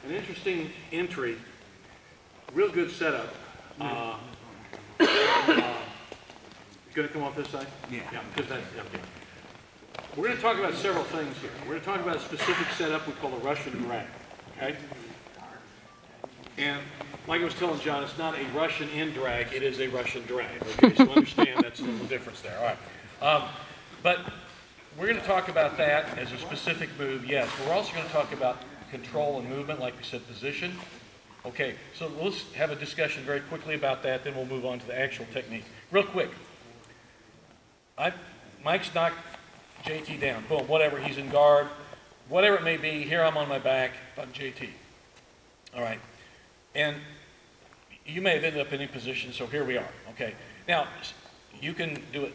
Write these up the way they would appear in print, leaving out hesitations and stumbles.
an interesting entry, real good setup. Going to come off this side? Yeah. Yeah, because that's, okay. We're going to talk about several things here. We're going to talk about a specific setup we call a Russian drag, okay? And like I was telling John, it's not a Russian in drag, it is a Russian drag, okay? So understand that's a little difference there, all right. But we're going to talk about that as a specific move, yes. We're also going to talk about control and movement, like we said, position. Okay, so let's have a discussion very quickly about that, then we'll move on to the actual technique. Real quick. Mike's knocked JT down. Boom, whatever, he's in guard. Whatever it may be, here I'm on my back, I'm JT. All right. And you may have ended up in any position, so here we are. Okay. Now, you can do it.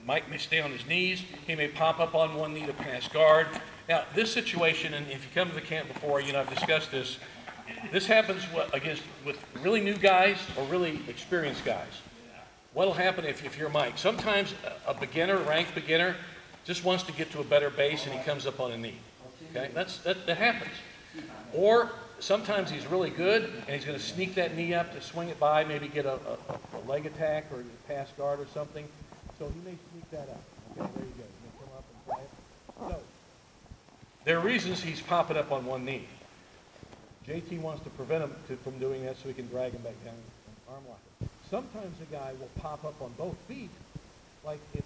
Mike may stay on his knees. He may pop up on one knee to pass guard. Now, this situation, and if you come to the camp before, you know, I've discussed this. This happens with really new guys or really experienced guys. What'll happen if you're Mike? Sometimes a beginner, ranked beginner, just wants to get to a better base and he comes up on a knee. Okay, that happens. Or sometimes he's really good and he's going to sneak that knee up to swing it by, maybe get a leg attack or a pass guard or something. So he may sneak that up. Okay, there you go. You can come up and try it. So there are reasons he's popping up on one knee. JT wants to prevent him from doing that so he can drag him back down and arm lock him. Sometimes a guy will pop up on both feet, like if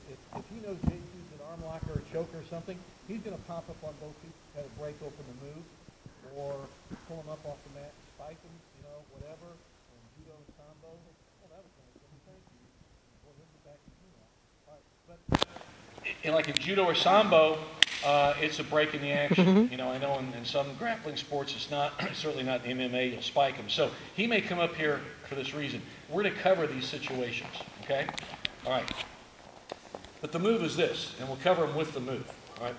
he knows JT's an arm locker or choker or something, he's going to pop up on both feet to try to break open the move, or pull him up off the mat and spike him, you know, whatever, and judo and sambo. Oh, that was nice. Thank you. Well, he'll be back to you now. All right, but like in judo or sambo, it's a break in the action. You know, I know in some grappling sports it's not, certainly not MMA, you'll spike him. So he may come up here for this reason. We're going to cover these situations, okay? All right. But the move is this, and we'll cover them with the move, all right?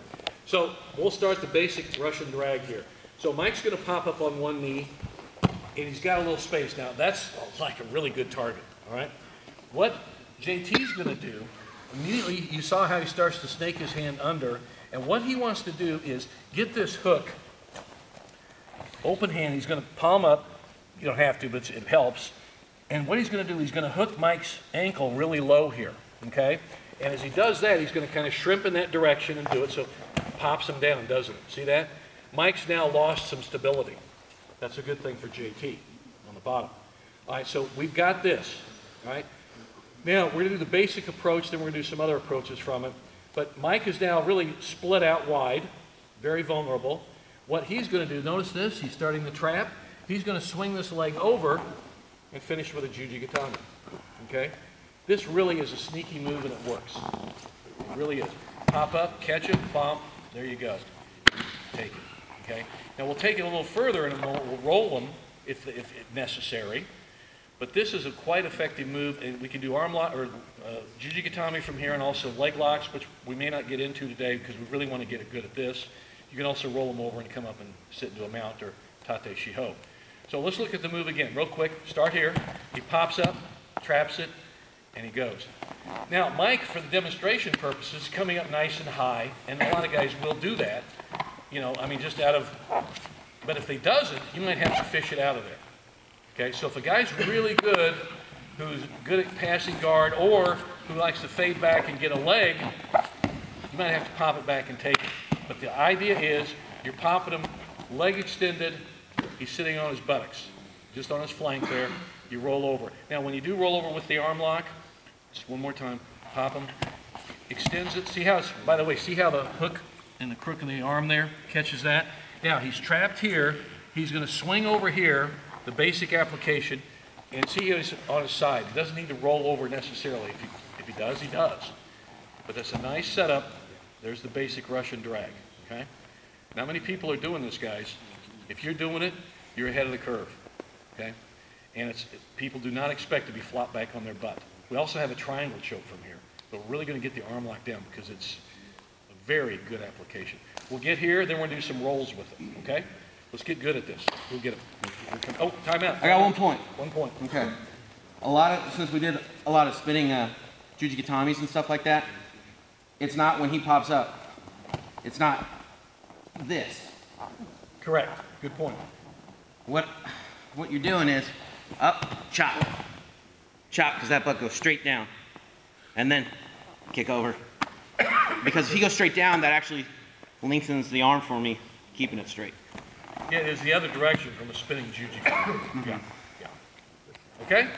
So we'll start the basic Russian drag here. So Mike's going to pop up on one knee, and he's got a little space. Now, that's like a really good target, all right? What JT's going to do, immediately you saw how he starts to snake his hand under, and what he wants to do is get this hook, open hand, he's going to palm up. You don't have to, but it helps. And what he's going to do, he's going to hook Mike's ankle really low here, okay? And as he does that, he's going to kind of shrimp in that direction and do it, so pops him down, doesn't it? See that? Mike's now lost some stability. That's a good thing for JT on the bottom. All right, so we've got this, all right? Now, we're going to do the basic approach, then we're going to do some other approaches from it. But Mike is now really split out wide, very vulnerable. What he's going to do, notice this, he's starting the trap. He's going to swing this leg over and finish with a JUJI GATAME, okay? This really is a sneaky move and it works. It really is. Pop up, catch it, bump, there you go. Take it, okay? Now we'll take it a little further in a moment. We'll roll them if necessary. But this is a quite effective move, and we can do arm lock or JUJI GATAME from here, and also leg locks, which we may not get into today because we really want to get good at this. You can also roll them over and come up and sit into a mount or tate shiho. So let's look at the move again, real quick. Start here. He pops up, traps it, and he goes. Now, Mike, for the demonstration purposes, coming up nice and high, and a lot of guys will do that. You know, I mean, just out of. But if he doesn't, you might have to fish it out of there. Okay, so if a guy's really good, who's good at passing guard, or who likes to fade back and get a leg, you might have to pop it back and take it. But the idea is you're popping him, leg extended, he's sitting on his buttocks, just on his flank there, you roll over. Now when you do roll over with the arm lock, just one more time, pop him, extends it, see how it's, by the way, see how the hook and the crook of the arm there catches that? Now he's trapped here, he's going to swing over here, the basic application, and see he's on his side. He doesn't need to roll over necessarily. If he does, he does. But that's a nice setup. There's the basic Russian drag, okay? Not many people are doing this, guys. If you're doing it, you're ahead of the curve, okay? And people do not expect to be flopped back on their butt. We also have a triangle choke from here, but we're really going to get the arm lock down because it's a very good application. We'll get here, then we're going to do some rolls with it, okay? Let's get good at this. We'll get it. Oh, time out. I got 1 point. 1 point. Okay. Since we did a lot of spinning JUJI GATAMEs and stuff like that, it's not when he pops up. It's not this. Correct. Good point. what you're doing is up, chop, chop, because that butt goes straight down, and then kick over. Because if he goes straight down, that actually lengthens the arm for me, keeping it straight. Yeah, it is the other direction from a spinning juji. Yeah. Okay?